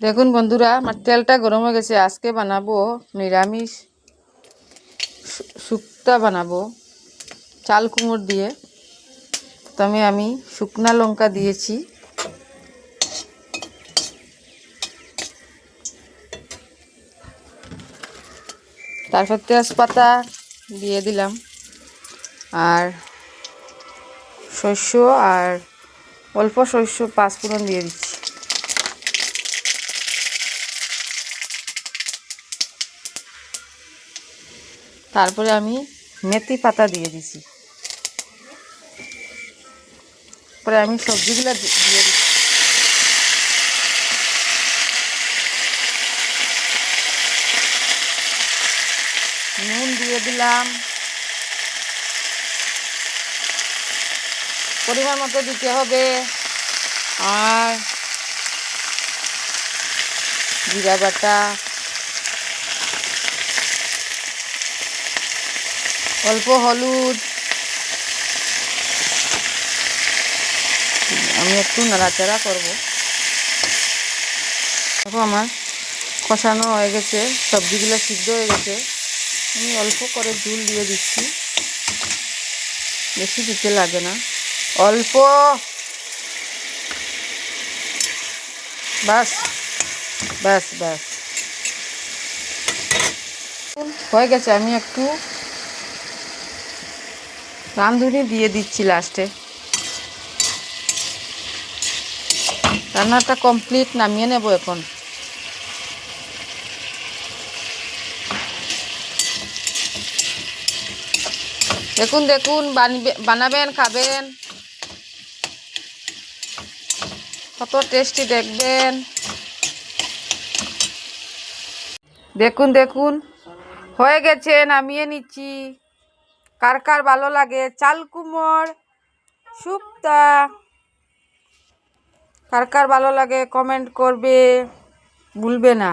দেখুন বন্ধুরা, আমার তেলটা গরম হয়ে গেছে। আজকে বানাবো নিরামিষ শুক্তা বানাবো চাল কুমড় দিয়ে। তবে আমি শুকনা লঙ্কা দিয়েছি, তারপর তেজপাতা দিয়ে দিলাম, আর শস্য আর অল্প শস্য পাঁচফোড়ন দিয়ে দিচ্ছি। তারপরে আমি মেথি পাতা দিয়ে দিছি। পরে আমি সবজিগুলো দিয়ে দিচ্ছি। নুন দিয়ে দিলাম, পরিমাণ মতো দিতে হবে। আর জিরা বাটা, অল্প হলুদ। আমি একটু নাড়াচাড়া করব। দেখো আমার কষানো হয়ে গেছে, সবজিগুলো সিদ্ধ হয়ে গেছে। আমি অল্প করে ঝোল দিয়ে দিচ্ছি, বেশি দিতে লাগে না, অল্প। বাস বাস বাস হয়ে গেছে। আমি একটু রাঁধুনি দিয়ে দিচ্ছি লাস্টে। রান্নাটা কমপ্লিট, নামিয়ে নেব এখন। দেখুন দেখুন, বানাবেন, খাবেন, কত টেস্টি দেখবেন। দেখুন দেখুন, হয়ে গেছে, নামিয়ে নিচ্ছি। কার কার ভালো লাগে চাল কুমড় শুক্তা, কার কার ভালো লাগে কমেন্ট করবে, ভুলবে না।